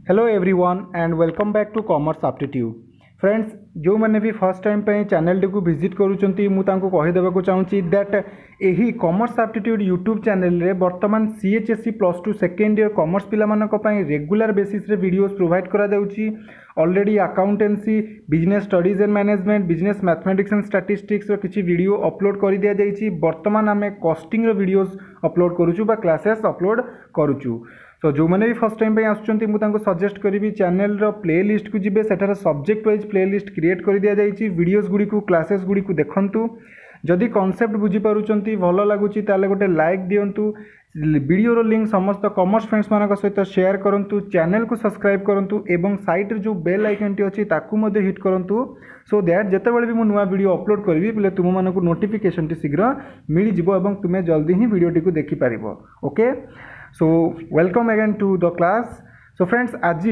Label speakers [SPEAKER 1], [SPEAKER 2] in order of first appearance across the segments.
[SPEAKER 1] Hello everyone and welcome back to commerce aptitude. Friends, जो मैंने भी फर्स्ट टाइम पे चैनल टी को विजिट करूँगी मुझे कहीदेक चाहूँगी दैट यही कॉमर्स एप्टीट्यूड यूट्यूब चैनल रे वर्तमान CHSC plus two second year commerce पिलामानंक रेगुलर बेसिस रे वीडियोस प्रोवाइड करा जाउची। Already accountancy, business studies and management, business mathematics and statistics रो किछि वीडियो अपलोड कर दिया जाइछि। वर्तमान आम कॉस्टिंग रो वीडियोस अपलोड करूछु बा क्लासेस अपलोड करूछु। तो जो मैंने भी फर्स्ट टाइम पे आसुचंती मु तांको सजेस्ट करी चैनल रो प्ले लिस्ट को जिबे सेठार subject wise playlist create कर दिया जाइछि। वीडियोस गुडी को क्लासेस गुडी को देखंतु। जदि कॉन्सेप्ट बुझी पारुचंती भल लागुची ताले गोटे लाइक दियंतु। वीडियो रो लिंक समस्त कॉमर्स फ्रेंड्स मानक सहित शेयर करंतु। चैनल को सब्सक्राइब करंतु एवं साइट रे जो बेल आइकन टी अछि ताकू मध्ये हिट करंतु सो दैट जेतेबेले भी मु नुवा वीडियो अपलोड करबी बोले तुम मानक नोटिफिकेशन टी शीघ्र मिली जिवो एवं तुमे जल्दी ही वीडियो टी को देखि पारिबो। Okay, so welcome again to the class. So friends, आज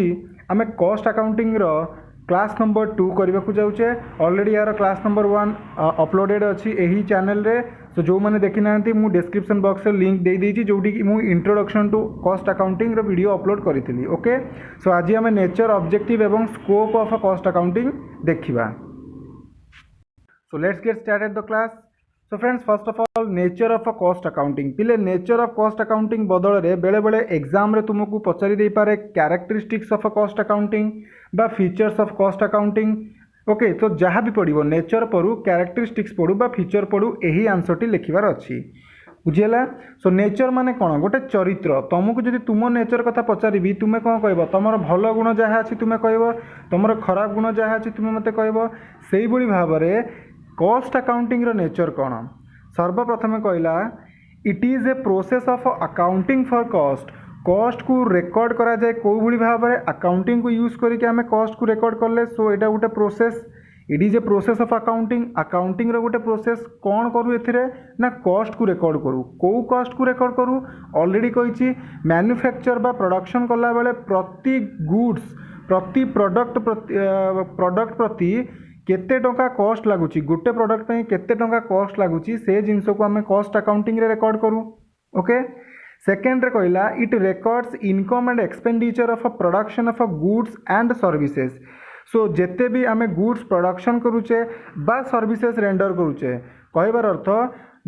[SPEAKER 1] आम कॉस्ट अकाउंटिंग रो क्लास नंबर 2 करने को जाऊे। ऑलरेडी यार क्लास नंबर 1 अपलोडेड अच्छी यही चैनल रे। सो जो मैंने देखी ना मु डिस्क्रिप्शन बॉक्स में लिंक दे देइछि जोटी कि मु इंट्रोडक्शन टू कॉस्ट अकाउंटिंग रो वीडियो अपलोड करी। ओके, सो आज आम नेचर, ऑब्जेक्टिव एवं स्कोप ऑफ कॉस्ट अकाउंटिंग देखिबा। So let's get started the class. So friends, first of all nature of a cost accounting पिले नेचर ऑफ कॉस्ट अकाउंटिंग बदल रे बेले बेले एग्जाम रे तुमको पचारि दे पारे characteristics of a cost accounting बा features of cost accounting. Okay, तो जहाँ भी पड़ो नेचर पढ़ू, कैरेक्टरिस्टिक्स पढ़ू बा फीचर पढ़ू, यही आंसर टी लिखिबार अच्छी। बुझीगला? सो नेचर माने कौन? गोटे चरित्र। तुमको जब तुम नेचर कथा पचारि तुम्हें कौन कह तुम भल गुण जहाँ अच्छी तुम्हें कह, तुम खराब गुण जहाँ अच्छी तुम्हें मत कह। से भाव में कॉस्ट अकाउंटिंग रो नेचर कौन? सर्वप्रथम कहला it is a process of accounting for cost. Cost को रेकर्ड करा जाए कौ भली भाव में अकाउंटिंग को यूज करके आम कॉस्ट को रेकर्ड कले। सो एटा गोटे process, it is a process of accounting. Accounting रो गोटे प्रोसेस कौन करूँ एथिरे ना कॉस्ट को रेकर्ड करूँ। कौ कॉस्ट को रेकर्ड करूँ? ऑलरेडी कही मैन्युफैक्चर बा प्रोडक्शन कला बेले प्रति गुड्स, प्रति प्रोडक्ट प्रति केते टंका कॉस्ट लगुच, गोटे प्रोडक्ट पे केते टंका कॉस्ट लगुच, से जिनस को आम कॉस्ट अकाउंटिंग रे रेकर्ड करूँ। ओके, सेकेंड रे कहला it records income and expenditure of a production of a goods and services. So जेते भी आम गुड्स प्रोडक्शन करूचे बा सर्विसेज रेंडर करूचे, कहबार अर्थ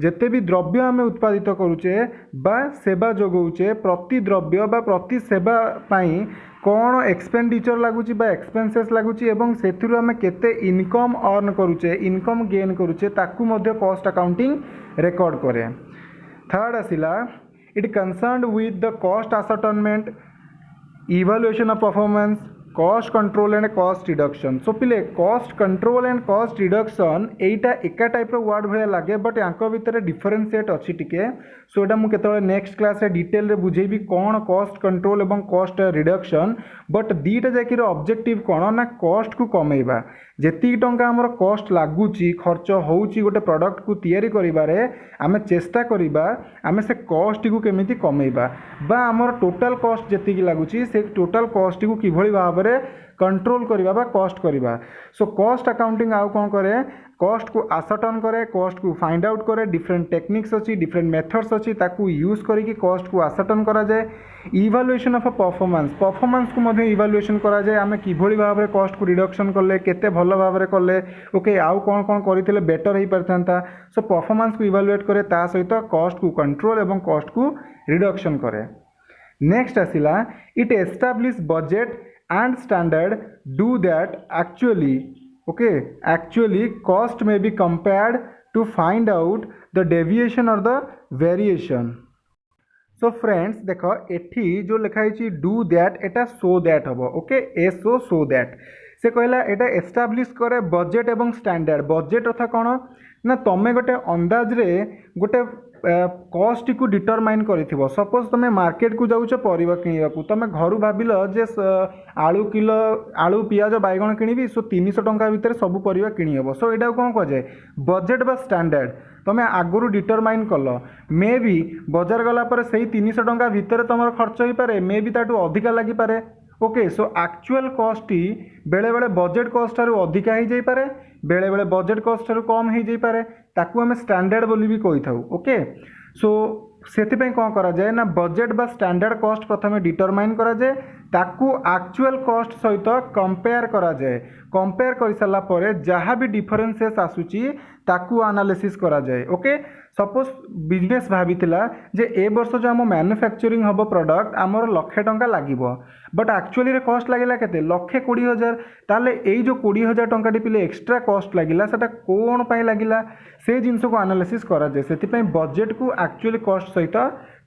[SPEAKER 1] जेते भी द्रव्य आम उत्पादित करूचे बा सेवा जोगाऊचे, प्रति द्रव्य बा प्रति सेवा पाई कौन एक्सपेंडिचर लगुच बा एक्सपेंसेस लगुच एवं सेथिरु आम केते इनकम अर्न करूचे, इनकम गेन करूचे, ताकू मध्य कॉस्ट अकाउंटिंग रेकॉर्ड करे। थर्ड आसिला it concerned with the cost ascertainment, evaluation of performance, cost control and cost reduction. So पिले cost control and cost reduction एटा एका टाइप रो वर्ड भया लगे बट यांको भितर डिफरेंशिएट अच्छी टिके। सो एटा मु केतले नेक्स्ट क्लास रे डिटेल रे बुझेबी कौन कॉस्ट कंट्रोल एवं कॉस्ट रिडक्शन। बट दीटा जाकि ऑब्जेक्टिव कौन ना कॉस्ट को कमेबा। जेती टंका हमर कॉस्ट लागुची, खर्च होउची गोटे प्रोडक्ट को तैयारी करिबारे आमे चेष्टा करिबा आमे से कॉस्ट को केमिति कमेबा बा हमर टोटल कॉस्ट जेती लागुची से टोटल कॉस्ट को किभଳି भाबरे कंट्रोल करिबा बा कॉस्ट करिबा। सो कॉस्ट अकाउंटिंग आउ कौन करे? कॉस्ट को आसर्टन करे, कॉस्ट को फाइंड आउट करे। डिफरेंट टेक्निक्स अच्छी, डिफरेंट मेथड्स अच्छी, ताकू यूज करिकी कॉस्ट को आसर्टन करा जाए। इवैल्यूएशन ऑफ परफॉर्मेंस, परफॉर्मेंस को मध्य इवैल्यूएशन करा जाए। आमे किभଳି भाव में कॉस्ट को रिडक्शन कले, केते भल भाव में कले, ओके आउ कौन कौन करथिले बेटर ही परथांता। सो परफॉर्मेंस को इवैल्यूएट करे, ता सहित कॉस्ट को कंट्रोल एवं कॉस्ट को रिडक्शन करे। नेक्स्ट आसिला it establish budget and standard do that actually cost may be compared to find out the deviation or the variation. So friends देख एठी जो लिखाई do that Etah so that हम। Okay, SO so that से कहला एटा establish करे budget एवं standard. Budget अर्थ कौन ना तुम गोटे अंदाज रे गोटे कॉस्ट को डिटरमाइन कर। सपोज तुम मार्केट को जाऊच परिवा किणवा, तुम घर भाविल जे आलू किलो, आलू पियाज बैगण किणी, सो 300 टंका भितर सब परिवा किणी हम। सो यहाँ कौन कह जाए बजेट बा स्टैंडर्ड। तुम आगुरी डिटरमाइन कल, मे भी बजार गलापर से 300 टंका भितर तुम खर्च हो पारे, मे भी ताठू अधिका लगिपारे। ओके, सो एक्चुअल कॉस्ट बेले बेले बजेट कॉस्ट ठारू अधिका हो जाए, बेले बेले बजेट कॉस्ट ठारू कम हो जाए, ताकू आम स्टैंडर्ड बोली भी कही था। ओके, सो से कौन करा जाए ना बजेट बा स्टैंडर्ड कॉस्ट प्रथम डिटरमाइन करा जाए, ताकू एक्चुअल कॉस्ट सहित कंपेयर करा जाए। कंपेयर कर सारा पर जहाँ भी डिफरेंसेस आसूची ताकू एनालिसिस करा जाए। ओके, सपोज बिजनेस भावितिला जे ए वर्ष जो आम मैन्युफैक्चरिंग हम प्रोडक्ट आमर 1,00,000 टंका लागिबो, बट एक्चुअली रे कॉस्ट लागिला केते 1,20,000। ताले एई जो 20,000 टंका टी पिले एक्स्ट्रा कॉस्ट लागिला सेटा कोन पई लागिला से जिंस को एनालिसिस करा जाए। सेति पई बजेट को एक्चुअली कॉस्ट सहित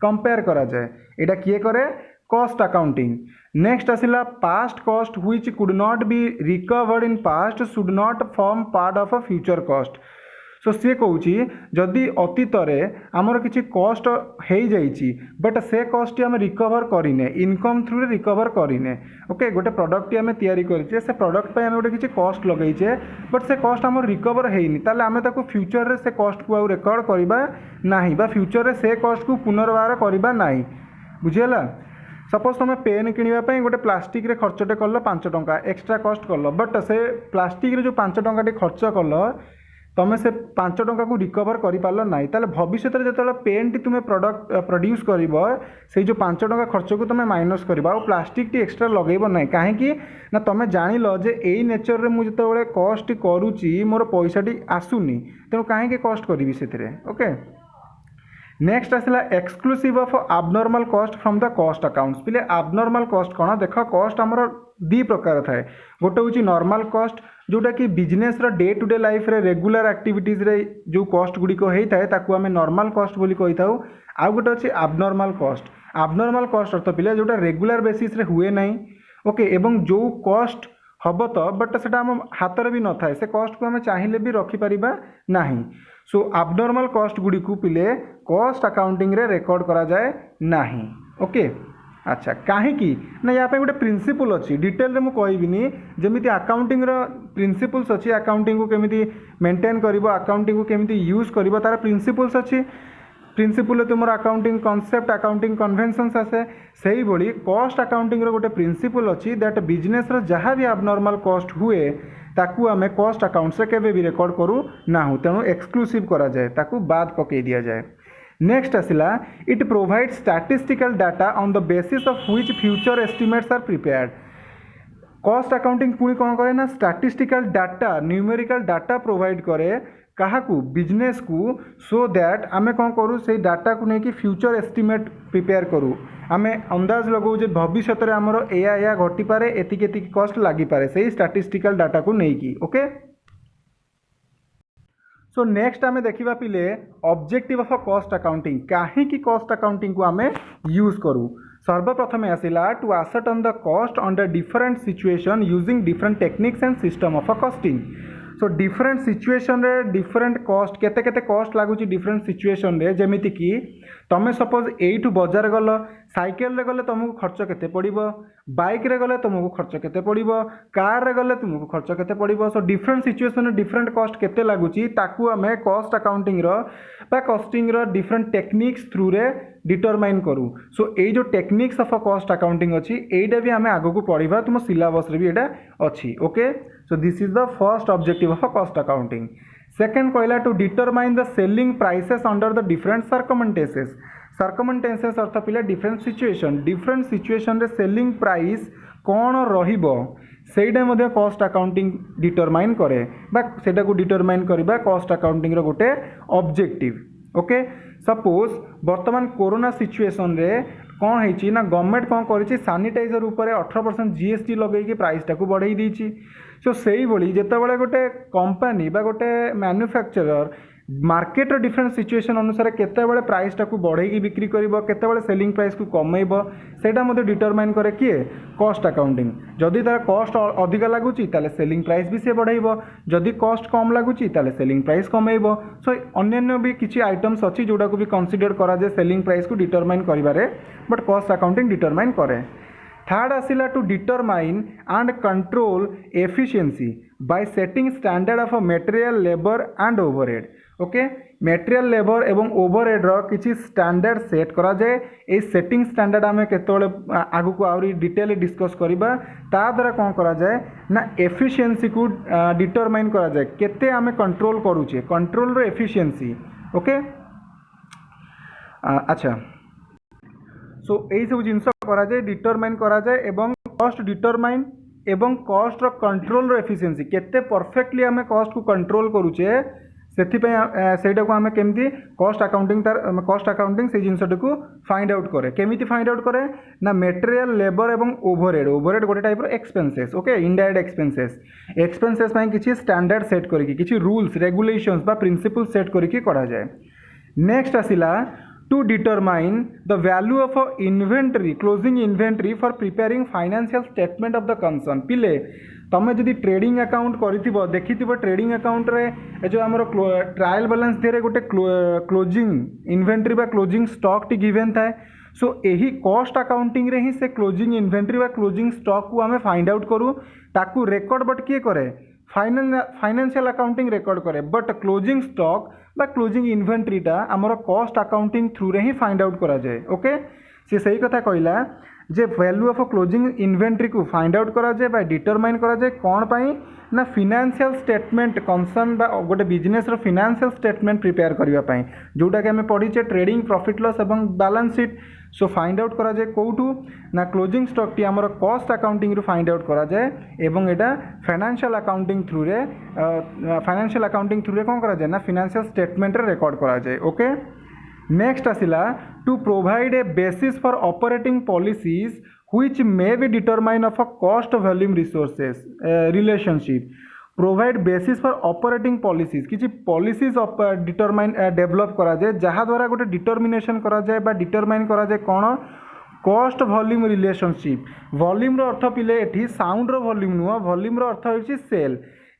[SPEAKER 1] कंपेयर करा जाए। एटा किए करे कॉस्ट अकाउंटिंग। नेक्स्ट आसिला past cost which could not be recovered in past should not form part of a future cost. So सी कहूँ जदि अतीत आमर किसी कॉस्ट हो जाइए बट से कॉस्ट आम रिकवर करें इनकम थ्रू रिकवर करें। ओके, गोटे प्रोडक्ट आम तैयारी करें से प्रोडक्ट पे आम गोटे किसी कॉस्ट लगेचे बट से कॉस्ट आम रिकवर होनी ताले आम ताको फ्यूचर से कॉस्ट को आउ रिकवर करवा नहीं बा फ्यूचर से कॉस्ट को पुनर्वार करवा नहीं। बुझीगला। सपोज तुम पेन किणापी गोटे प्लास्टिक रे खर्चटे कल 5 टंका एक्स्ट्रा कॉस्ट कल बट से प्लास्टिक रे जो 5 टंका खर्च कल तुम से 5 टंका को रिकवर कर पार ना ताले भविष्य में जो पेन टी तुम्हें प्रोडक्ट प्रोड्यूस कर से जो 5 टंका खर्च को तुम माइनस कर प्लास्टिक टी एक्स्ट्रा लगेब ना कहीं ना तुम जान जे यही नेचर रे मुझे जो कस्ट करुच्ची मोर पैसाटी आसुनी तेणु कहीं कस्ट करी से। ओके, नेक्स्ट आसला exclusive of abnormal cost from the cost accounts. पिले एबनॉर्मल कॉस्ट कौन देख कॉस्ट आमर दी प्रकार थाए। गोटे हूँ नॉर्मल कॉस्ट जोटा कि business day to day life रे रेगुलर एक्टिविटीज रे जो कॉस्ट गुड़िक होता है ताकू आम नॉर्मल कॉस्ट बोली कही था। आउ गोटे अच्छे एबनॉर्मल कॉस्ट। एबनॉर्मल कॉस्ट अर्थ पिले जोटा रेगुलर बेसिस रे हुए नहीं। ओके, एवं जो कॉस्ट हम तो बट से आम हाथ में भी न था से कॉस्ट को आम चाहिए भी रखिपर नहीं। सो एबनॉर्मल कॉस्ट गुड़ी को पिले कॉस्ट अकाउंटिंग रे रिकॉर्ड करा जाए नहीं। ओके, अच्छा कहीं ना या गोटे प्रिंसिपल अच्छी डिटेल रे मु कहबिनी जमीती अकाउंटिंग रो प्रिंसिपल्स अच्छी अकाउंटिंग को केमिति मेंटेन करिवो अकाउंटिंग को केमिति यूज करिवो तार प्रिंसिपल्स अच्छी। प्रिंसिपल तुम अकाउंटिंग कॉन्सेप्ट अकाउंटिंग कन्वेंशंस आसे से भाई कॉस्ट अकाउंटिंग रो गोटे प्रिंसिपल अच्छी दैट बिजनेस रो जहाँ भी एबनॉर्मल कॉस्ट हुए ताकू आम कॉस्ट अकाउंट्स केवे भी रिकॉर्ड करूँ ना तेणु एक्सक्लूसिव करा जाए ताकू बाद पकई दिया जाए। नेक्स्ट आसला it provide statistical data on the basis of which future estimates are prepared. Cost accounting पुणी कौन करे ना statistical data numerical data provide करे क्या बिजनेस को सो दैट आम कौन करूँ से डाटा को लेकिन फ्यूचर एस्टिमेट प्रिपेयर करूँ आम अंदाज लगाऊ जे भविष्य में आमर या घटीपे एति कस्ट लगिपे से स्टैटिस्टिकल डाटा को लेकिन। ओके, सो नेक्स्ट आम देखा पिले ऑब्जेक्टिव ऑफ कॉस्ट अकाउंटिंग कहीं कॉस्ट अकाउंटिंग को आम यूज करूँ। सर्वप्रथम आसला to ascertain the cost under different situation using different techniques and system of costing. So different situation रे डिफरेंट कॉस्ट केते केते कॉस्ट लगुच डिफरेंट सिचुएशन रे जेमिति कि तुम सपोज एठू बाजार गल साइकेल रे गले तुमको खर्च केते पड़िबो बाइक रे गले तुमको खर्च केते पड़िबो कार रे गले तुमको खर्च केते पड़िबो। सो डिफरेंट सिचुएशन रे डिफरेंट कॉस्ट केते लगुची ताकू आमे कॉस्ट अकाउंटिंग रो बा कॉस्टिंग रो डिफरेंट टेक्निक्स थ्रू रे डिटरमाइन करूँ। सो ये जो टेक्निक्स ऑफ कॉस्ट अकाउंटिंग अच्छी एटा भी आमे आगो को पढ़ा तुम सिलेबस रे भी एटा अच्छी। Okay, so this is the first objective of cost accounting. Second कहला to determine the selling prices under the different circumstances. Circumstances अर्थ पिले डिफरेंट सिचुएशन रे सेलिंग प्राइस कौन रहिबो सेटा मध्ये कॉस्ट अकाउंटिंग डिटरमाइन करे बा सेटा को डिटरमाइन करबा कॉस्ट अकाउंटिंग रो गोटे ऑब्जेक्टिव। ओके, सपोज वर्तमान कोरोना सिचुएशन रे कौन है ना गवर्नमेंट कौन कर सानिटाइजर उपर 18% जीएसटी लगे प्राइसटा को बढ़ई देछि। सो से भाई जिते गोटे कंपनी बा गोटे मैन्युफैक्चरर मार्केट डिफरेंट सिचुएशन अनुसार केतेबेले प्राइसटा को बढ़ई बिक्री करिवो केतेबेले सेलिंग प्राइस को कमेइबो सेटा मध्ये डिटरमाइन करे किए कॉस्ट अकाउंटिंग। जदि तार कॉस्ट अधिक लगुची ताले सेलिंग प्राइस भी से बढ़ाइबो जदि कॉस्ट कम लगुची ताले सेलिंग प्राइस कमेइबो। सो अन्य भी किछि आइटम्स अछि जोडा को भी कंसीडर करा जे सेलिंग प्राइस को डिटरमाइन करिबारे बट कॉस्ट अकाउंटिंग डिटरमाइन करे। थर्ड आसिला to determine and control efficiency by setting standard of material labour and overhead. Okay, material labour एवं ओवरहेड रो किछि स्टैंडर्ड सेट करा जाए। ए सेटिंग स्टैंडर्ड आमे केतोले आगु को आउरी डिटेल डिस्कस करिबा ता द्वारा कोन करा जाए ना एफिशिएंसी को डिटरमाइन करा जाए केते आमे कंट्रोल करूचे कंट्रोल रो एफिशिएंसी। ओके, अच्छा, सो यही सब जिनस करा जाए डिटरमाइन करा जाए एवं कॉस्ट डिटरमाइन एवं कॉस्ट कंट्रोल एफिशिएंसी केते परफेक्टली आम कॉस्ट को कंट्रोल करूचे से आम केमती कॉस्ट अकाउंटिंग से जिनटा को फाइंड आउट करे केमिति फाइंड आउट करे ना मटेरियल लेबर एवं ओवरहेड गोटे type expenses okay indirect expenses किसी स्टैंडर्ड सेट करके किसी रूल्स रेगुलेशंस बा प्रिंसिपल सेट करके करा जाए। नेक्स्ट आसिला to determine the value of inventory closing inventory for preparing financial statement of the concern पिले तुम जदि ट्रेडिंग अकाउंट कर देखि ट्रेडिंग अकाउंट रे जो आमर ट्रायल बैलेंस दिए गोटे क्लोजिंग इन्वेंटरी बा क्लोजिंग स्टॉक टी गिवन थाए सो यही कॉस्ट अकाउंटिंग रे ही से क्लोजिंग इन्वेंटरी बा क्लोजिंग स्टॉक को आम फाइंड आउट करूँ ताकू रेकर्ड बट किए करे फाइनेंशियल अकाउंटिंग रेकर्ड करे बट क्लोजिंग स्टॉक बा क्लोजिंग इन्वेंटरीटा आमर कॉस्ट अकाउंटिंग थ्रू रे ही फाइंड आउट करा जाए ओके से सही कथा कहला जे वैल्यू ऑफ क्लोजिंग इन्वेंटरी को फाइंड आउट करा जाए बा डिटरमाइन करा जाए कौन पाई ना फिनान्शियल स्टेटमेंट कंसर्न बा गोटे बिजनेस रो फिनान्शियल स्टेटमेंट प्रिपेयर करबा पाई जोटा कि आम पढ़ीचे ट्रेडिंग प्रॉफिट लॉस एवं balance sheet so find out करा जाए कौटू ना क्लोजिंग स्टॉक टी आमर कॉस्ट अकाउंटिंग रू फाइंड आउट करा जाए एवं एटा फाइनेंशियल अकाउंटिंग थ्रू रे कौन करा जाए ना फिनान्शियल स्टेटमेंट रे रिकॉर्ड करा जाए ओके। नेक्स्ट आसिला to provide a basis for operating policies which may be determined of a cost volume resources relationship provide basis for operating policies किसी policies determine develop करा जाए जहाँ द्वारा गोटे determination करा जाए बा determine करा जाए कौन कॉस्ट वॉल्यूम रिलेशनशिप वॉल्यूम रो अर्थ पिले एठी साउंड रो वॉल्यूम नुह वॉल्यूम रो अर्थ होची सेल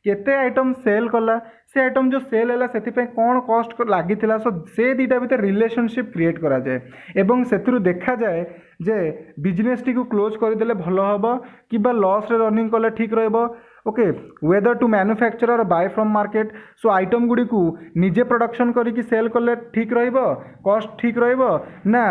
[SPEAKER 1] केते आइटम सेल कला से आइटम जो सेल है से कौन कॉस्ट लगी सो से दुटा भितर रिलेशनशिप क्रिएट करा जाए एवं से देखा जाए जे बिजनेस टी को क्लोज करदेले भल हम कि लॉस रे रनिंग कले ठीक रहिबो okay whether to manufacture or buy from market so item गुड़ी को निजे प्रोडक्शन करिकी सेल कले ठीक रहिबो कॉस्ट ठीक रहिबो ना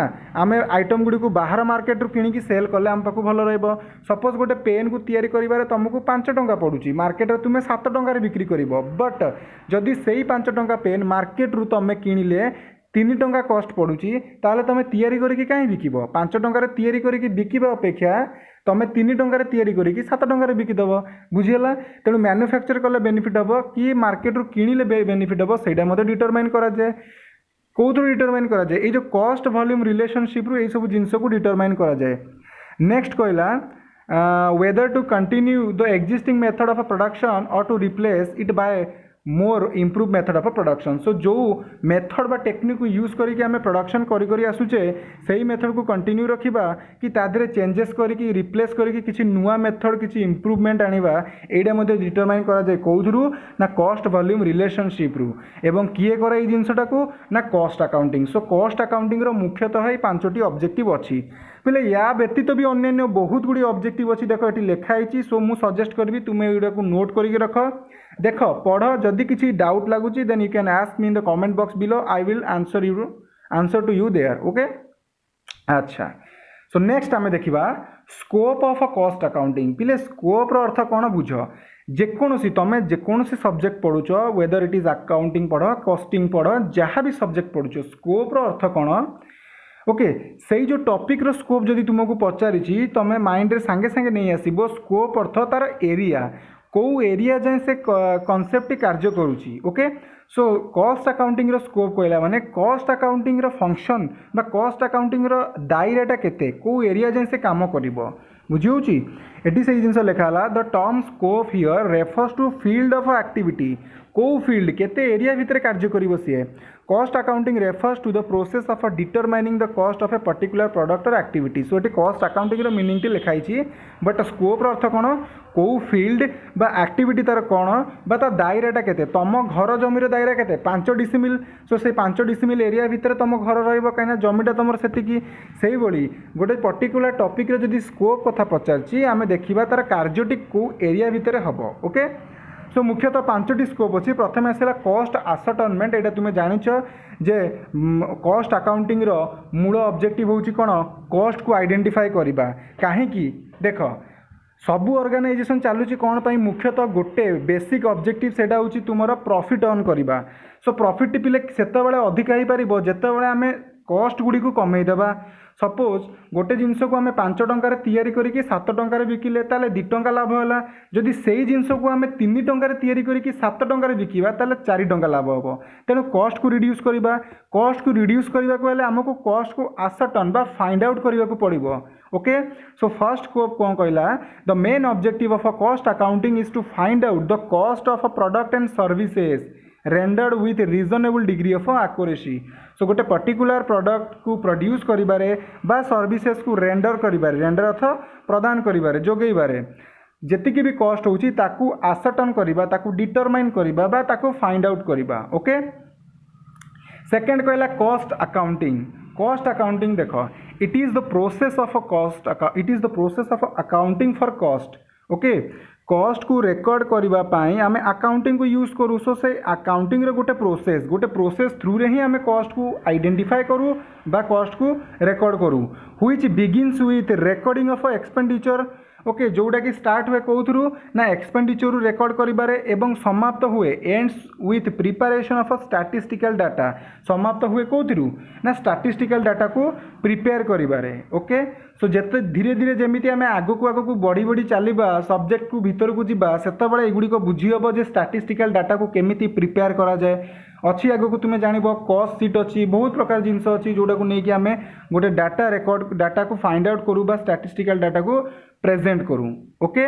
[SPEAKER 1] आमे आइटम गुड़ी को बाहर मार्केट रू किणी सेल कले आम पाखु भल रहिबो सपोज गोटे पेन को तैयारी करिबारे तुमको 5 टंका पड़ुची मार्केट रे तुमे 7 टंका बिक्री करिबो बट जदि सेई 5 टंका पेन मार्केट रू तुमे किणिले 3 टंका कॉस्ट पड़ुची ताले तुमे तैयारी करिकी काई बिकिबो 5 टंका रे तैयारी करिकी बिकिबा अपेक्षा तुम 3 टंका तैयारी करिकी 7 टंका बिकिदेव बुझीगला तेणु मैन्युफैक्चर कले बेनिफिट हम कि मार्केट रू किणिले बेनिफिट हम सेटा मते डिटरमाइन करा जाए कौथु डिटरमाइन करा जाए ये जो कॉस्ट वॉल्यूम रिलेशनशिप रू ये सब जिनस को डिटरमाइन करा जाए। नेक्स्ट कहला whether to continue the existing method of production or to replace it by more improve method of production so जो मेथड बा टेक्निक यूज करके आम प्रोडक्शन करी आसुचे सही मेथड को कंटिन्यू रखा कि तादरे चेंजेस करके रिप्लेस करके किसी नुआ मेथड किसी इम्प्रूवमेंट आनिबा एटा मध्ये डिटरमाइन करा जाए कौथुरु ना कॉस्ट वॉल्यूम रिलेशनशिप रू एवं किए करे ये जिनसटा को ना cost accounting so cost accounting रो मुख्यतः ये 5टी ऑब्जेक्टिव अच्छी बोले या व्यतीत भी अन्य बहुत गुड़ी ऑब्जेक्टिव अच्छी देख ये लिखाई सो मु सजेस्ट करी तुम्हें ये नोट करके रख देख पढ़ जदि किसी डाउट लगुच then you can ask me in the comment box below I will answer to you there okay. अच्छा सो नेक्स्ट आम देखा scope of a cost accounting पिले स्कोप रो अर्थ कौन बुझ जेकोसी तुम जेकोसी सब्जेक्ट पढ़ुच वेदर इट इज अकाउंटिंग पढ़ कॉस्टिंग पढ़ जहाँ भी सब्जेक्ट पढ़ुच स्कोप रो अर्थ कौन ओके से जो टॉपिक रो स्कोप जदि तुमको पचारि तुम माइंड रे सांगे सांगे नहीं आसब स्कोप अर्थ तार एरिया कौ एरिया जाए से कॉन्सेप्ट कार्य करुच्ची ओके सो कॉस्ट अकाउंटिंग रो स्कोप कहला माने कॉस्ट अकाउंटिंग रो फंक्शन बा कॉस्ट अकाउंटिंग रो दायराटा केते कौ एरिया जाए से काम करिवो बुझिउची एटी से जिनस लिखाला the term scope here refers to field of activity कौ फील्ड केते एरिया भितर कार्य करिवो सी cost accounting refers to the process of determining the cost of a particular product or activity so ये कॉस्ट अकाउंटिंग रो मीनिंग टी लिखाई बट स्कोप रो अर्थ कौन कौ फील्ड बा एक्टिविटी तार कौन बा तार दायराटा केते तुम घर जमीर दायरा केते 5 डिसिमिल सो से 5 डिसिमिल एरिया भितर तुम घर रहिबो कहीं जमीटा तुम सेतिकी सेही भली गोटे पर्टिकुलर टॉपिक रे जदि स्कोप कथा पचारची आमे देखिबा तार कार्यटी को एरिया भितर हबो ओके। सो मुख्यतः 5टी स्कोप अच्छी प्रथम आसला कॉस्ट आसर्टनमेंट ये तुम्हें जानिछ जे कॉस्ट अकाउंटिंग रो मूल ऑब्जेक्टिव होची कोन कॉस्ट को आइडेंटिफाई करबा कहीं देख सबू ऑर्गेनाइजेशन चलुची कौन पाई मुख्यतः गोटे बेसिक ऑब्जेक्टिव सेटा होची तुमरो प्रॉफिट अर्न करबा सो प्रॉफिट पिले सेतेबेले अधिक हो पारिबो जेतेबेले आमे कस्ट गुड़ी को कमेदेबा सपोज गोटे जिनस को आम 5 टंकार तैयारी करके 7 टंकार बिकिले ताले 2 टंका लाभ है। जदि से जिनस को आम 3 टंकार तैयारी करके 7 टंकार बिकिबा ताले 4 टंका लाभ हम। तेणु कस्ट को रिड्यूस करवा। कस्ट को रिड्यूस करने को आमको कस्ट को आसर्टन बा फाइंड आउट करने को पड़ो। ओके सो फर्स्ट स्कोप कौन कहला the main objective of a cost accounting is to find out the cost of a product and services rendered with reasonable degree of accuracy. So गोटे particular product को produce करिबारे बा services को render करिबारे render अर्थ प्रदान करिबारे जोगेइबारे जेतिकी भी cost होची ताकू आसर्टन करिबा ताकू डिटरमाइन करिबा बा ताकू फाइंड आउट करिबा। ओके सेकंड कहला कॉस्ट अकाउंटिंग। कॉस्ट अकाउंटिंग देखो it is the process of a cost it is the process of accounting for cost. Okay cost को रेकर्ड करबा पाई आमे अकाउंटिंग को यूज करू। सो से अकाउंटिंग रे गोटे प्रोसेस थ्रू रे ही आमे कॉस्ट को आइडेंटिफाई करू बा कॉस्ट को रेकर्ड करू which begins with recording of expenditure. Okay जोटा कि स्टार्ट हुए कौथरू ना एक्सपेंडिचर रेकर्ड करिबारे एवं समाप्त हुए ends with preparation of statistical data. समाप्त हुए कौथरू ना स्टैटिस्टिकल डाटा को प्रिपेयर करिबारे। ओके सो जेते धीरे धीरे जमीती आमे आगको बढ़ी बढ़ी चलवा सब्जेक्ट को भीतर को जीवा सेतबेले एगुड़ी बुझी हम जे स्टैटिस्टिकल डाटा को केमिति प्रिपेयर करा जाए अच्छी आग को तुम्हें जान कॉस्ट सीट अच्छी बहुत प्रकार जिनस अच्छी जोटा को लेकिन आम गोटे डाटा रेकर्ड डाटा को फाइंड आउट करूँ स्टैटिस्टिकल डाटा को प्रेजेंट करूँ। ओके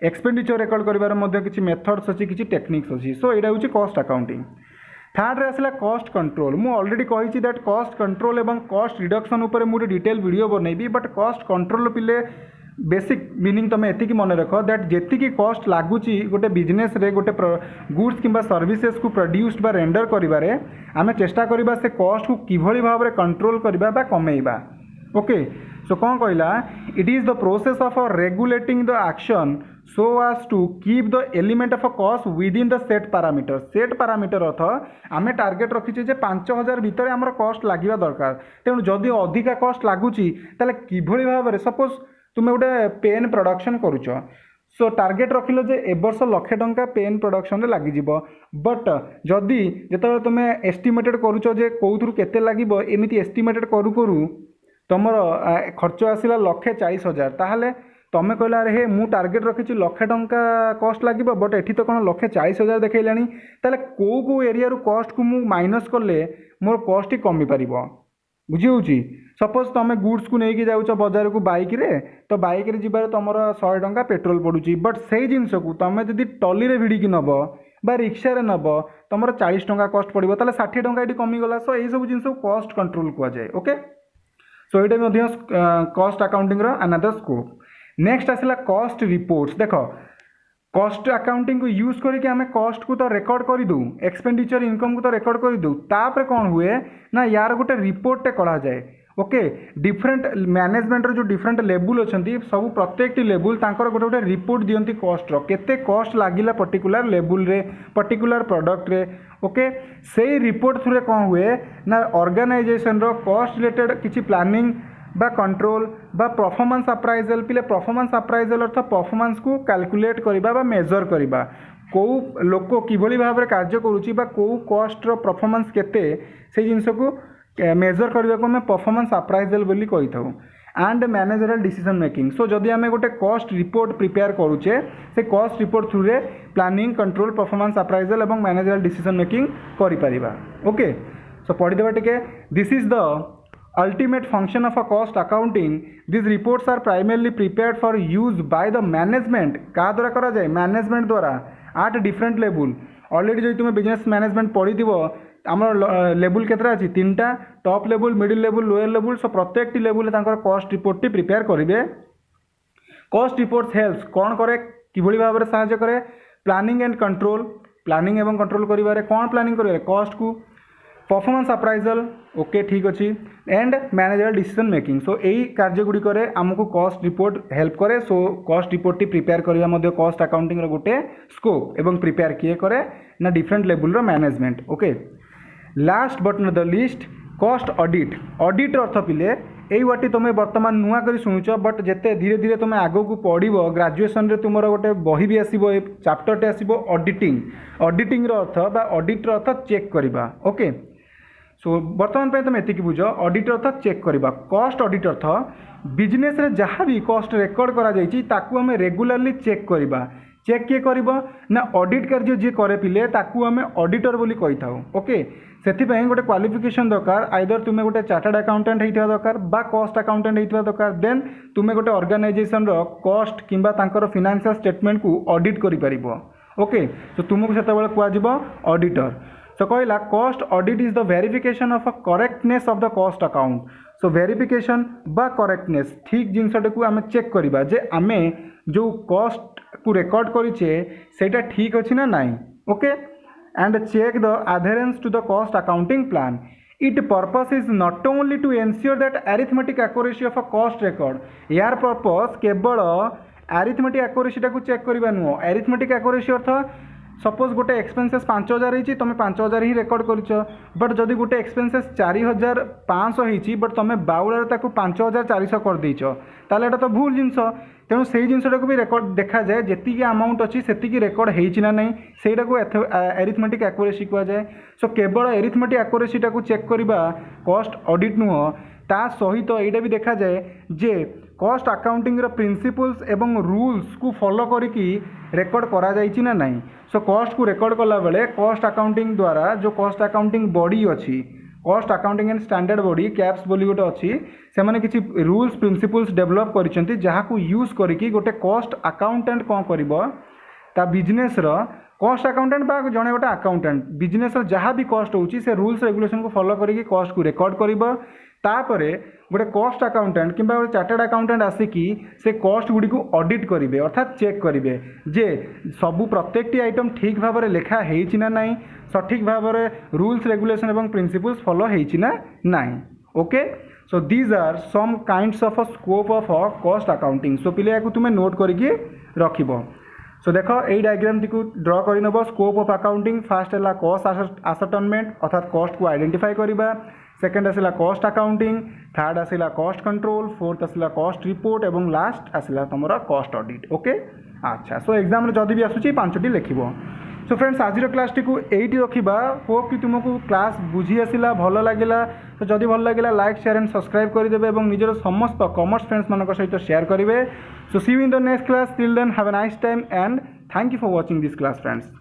[SPEAKER 1] एक्सपेंडिचर रेकर्ड कर किसी मेथड्स अच्छी किसी टेक्निक्स अच्छी। सो यहाँ हूँ कॉस्ट अकाउंटिंग। थर्ड रे आसला कॉस्ट कंट्रोल। मु ऑलरेडी कही दैट कॉस्ट कंट्रोल एवं कॉस्ट रिडक्शन उपर मुझे डिटेल वीडियो बनैबी बट कॉस्ट कंट्रोल पिले बेसिक मीनिंग तुम एति मन रख दैट जेतिकी कॉस्ट लगुच गोटे बिजनेस रे गोटे गुड्स किंबा सर्विसेज को प्रोड्यूस्ड बा रेंडर करिबारे आमे चेष्टा करिबा से कॉस्ट को किभली भाव में कंट्रोल करिबा बा कमेइबा। ओके सो कौन कहला it is the process of regulating the action so as to keep the element of a cost within the set parameter. Set parameter अर्थ आम टार्गेट रखीचे जे 5000 भितर आमर कॉस्ट लगे दरकार। तेणु जदि अधिका कॉस्ट लगुच ताले किभली भाव में सपोज तुम गोटे पेन प्रोडक्शन करुच सो टार्गेट रखिल जे ए वर्ष 1,00,000 टंका पेन प्रोडक्शन लगी बट जदि जिते तुम एस्टिमेटेड करुच जे कौथुर केते लागिबो एमिति एस्टिमेटेड करू करू तुमर खर्च आसला 1,40,000 ताहले तुम कहला अरे हे मु टार्गेट रखी 1,00,000 टंका कॉस्ट लगे बट एठी तो कौन 1,40,000 देखलानी ताले को एरिया रू कॉस्ट को मु माइनस कले मोर कॉस्ट ही कमी पारिबो। बुझी सपोज तुम गुड्स को लेकिन जाऊँ बजार को बाइक रे तो बाइक रे जीवार तुम 100 टंका पेट्रोल पड़ुची बट से जिनस को तुम जब टली रे भिड़िकी नब बा रिक्शा रे नब तुम 40 टंका कॉस्ट पड़ो ताले 60 टंका ये कमीगला। सो यही सब जिन कॉस्ट कंट्रोल कहुए। ओके सो ये cost accounting another scope. Next आसला कॉस्ट रिपोर्ट्स। देख कॉस्ट अकाउंटिंग को यूज करके आम कॉस्ट को तो रेकर्ड कर दूँ एक्सपेंडिचर इनकम को तो रेकर्ड कर दूँ तापर कौन हुए ना यार गोटे रिपोर्टे करा जाए। ओके डिफरेंट मैनेजमेंट जो डिफरेंट लेवल अच्छा सब प्रत्येक लेवल तांकर गोटे गोटे रिपोर्ट दियंती कॉस्ट केते कॉस्ट लागिला पर्टिकुलर लेवल रे पर्टिकुलर प्रोडक्ट रे। ओके से रिपोर्ट थ्रू कौन हुए ना ऑर्गेनाइजेशन रो कॉस्ट रिलेटेड किसी प्लानिंग बा कंट्रोल बा परफॉर्मेंस अप्राइजल पिले परफॉर्मेंस अप्राइजल अर्थ परफॉर्मेंस को कैलकुलेट करिबा बा मेजर करिबा को लोक किभली भाव में कार्य करुच्ची बा को कॉस्ट रो परफॉर्मेंस केते से जिनस को मेजर करने को आम परफॉर्मेंस अप्राइजल बोली कही था। And managerial decision making. So जदि आम गोटे कॉस्ट रिपोर्ट प्रिपेयर करुचे से कॉस्ट रिपोर्ट थ्रू रे planning control performance appraisal or managerial decision making करिपरिबा। ओके सो पढ़ीदेवा टिके this is the ultimate function of a cost accounting. These reports are primarily prepared for use by the management क्या द्वारा करा जाए management द्वारा at different level। Already जो तुम्हें बिजनेस मैनेजमेंट पढ़ी आमर लेवल केतरा अच्छी 3टा top level middle level lower level. So प्रत्येक लेवल कॉस्ट रिपोर्ट टी प्रिपेयर करेंगे। कॉस्ट रिपोर्ट्स हेल्प्स कौन करे किभली भाव में साहाय्य करे प्लानिंग एंड कंट्रोल प्लानिंग एवं कंट्रोल करिबारे कौन प्लानिंग करिबारे कॉस्ट को परफॉर्मेंस अप्राइजल। ओके ठीक अच्छी and managerial decision making. So यही कार्य गुड़िक आमको कॉस्ट रिपोर्ट हेल्प करे। सो कॉस्ट रिपोर्ट टी प्रिपेयर करवा कॉस्ट अकाउंटिंग गोटे स्कोप एवं प्रिपेयर किए करे ना डिफरेंट लेवल रो management. Okay last but not the least cost audit. Audit अर्थ पिले यही वाटी तुम्हें बर्तमान नुआ कर शुणुच बट जिते धीरे धीरे तुम आग को पढ़ ग्रेजुएशन तुम गोटे बही भी आसो चैप्टरटे आसो ऑडिटिंग। ऑडिटिंग अर्थ बा ऑडिट अर्थ चेक करवा। ओके सो बर्तमान पे तुम एतिक बुझ ऑडिट अर्थ चेक करवा कॉस्ट ऑडिट अर्थ बिजनेस रे जहाँ भी कॉस्ट रेकर्ड करा जाइछि ताकू हमें रेगुलरली चेक करवा चेक किए करिबो ना ऑडिट कार्य जी करे पिले ताकू हमें ऑडिटर बोली कहि थाउ ओके सेथिपई गोटे क्वालिफिकेशन दरकार आइदर तुमे गोटे चार्टर्ड अकाउंटेंट होइथिबा दरकार बा कॉस्ट अकाउंटेंट होइथिबा दरकार देन तुमे गोटे ऑर्गेनाइजेशन रो कॉस्ट किंबा तांकर फाइनेंशियल स्टेटमेंट को ऑडिट करि परिबो ओके सो तुमको सेतेबेले कुआ जिवो ऑडिटर सो कहला cost audit is the verification of a correctness of the cost account so verification बा करेक्टनेस ठीक जिनसटे को आमे चेक करिबा जे आमे जो कॉस्ट को रेकॉर्ड करिचे सेटा ठीक अछि ना नाही okay and check the adherence to the cost accounting plan. Its purpose is not only to ensure that arithmetic accuracy of a cost record. यार पर्पस केवल arithmetic accuracy टाको चेक करबा नुह arithmetic accuracy अर्थ सपोज गोटे expenses 5000 होती तुम 5000 ही record कर but जदि गोटे एक्सपेंसेस 4500 होती बट तुम बाउलार 5400 कर देच ताले एटा तो भूल जिनस तेणु से जिनटा भी रेकर्ड देखा जाए जी अमाउंट अच्छी से रेकर्ड होना ना सहीटा को एरिथमेटिक एक्यूरेसी कहुए सो केवल एरिथमेटिक एक्यूरेसी टाको चेक करवा कॉस्ट ऑडिट नुह ता सहित यहाँ भी देखा जाए जे कॉस्ट अकाउंटिंग प्रिंसिपल्स एवं रूल्स को फॉलो करिकी रेकर्ड करा जाइछि ना नहीं सो कॉस्ट को रेकर्ड कला बेले कॉस्ट अकाउंटिंग द्वारा जो कॉस्ट अकाउंटिंग बॉडी अच्छी cost accounting and standard body caps बोली गोटे अच्छी से मैंने किसी रूल्स प्रिंसिपल्स डेवलप करिसेंती जहाँ को यूज करिकी गोटे कॉस्ट अकाउंटेंट कौन करिबो ता बिजनेस रो कॉस्ट अकाउंटेंट बा जने गोटे अकाउंटेंट बिजनेस रो जहाँ भी कॉस्ट होची से रूल्स रेगुलेशन को फॉलो करिकी कॉस्ट को रेकर्ड करिबो तापरे गोटे कॉस्ट अकाउंटेंट किंबा गोटे चार्टर्ड अकाउंटेंट आसिकी से कॉस्ट गुडी को ऑडिट करिवे अर्थात चेक करिवे जे सबू प्रत्येकटी आइटम ठीक भाव में लेखा हेइछि ना नाही सठिक भाव में रूल्स रेगुलेशन एवं प्रिंसिपल्स फॉलो हेइछि ना नाही okay so these are some kinds of a scope of a cost accounting so पिले याकू तुमे नोट करिके रखिबो सो देख ये डायग्राम टी को ड्र कर नब स्कोप ऑफ अकाउंटिंग फास्ट है कॉस्ट असर्टेनमेंट अर्थात कॉस्ट को आइडेंटिफाई करवा सेकेंड आसला कॉस्ट अकाउंटिंग थर्ड आसला कॉस्ट कंट्रोल फोर्थ आसला कॉस्ट रिपोर्ट एवं लास्ट आसला तुम कॉस्ट ऑडिट ओके अच्छा सो एग्जाम जदि भी आसूँ पांचटी लिखिब सो फ्रेंड्स आज क्लास टी को एटी रखा होप कि तुमको क्लास बुझी आसला भल लगे तो जदि भल लगे लाइक शेयर एंड सब्सक्राइब करदे और निजर समस्त कॉमर्स फ्रेंड्स मान सहित शेयर करेंगे so see you in the next class till then have a nice time and thank you for watching this class friends.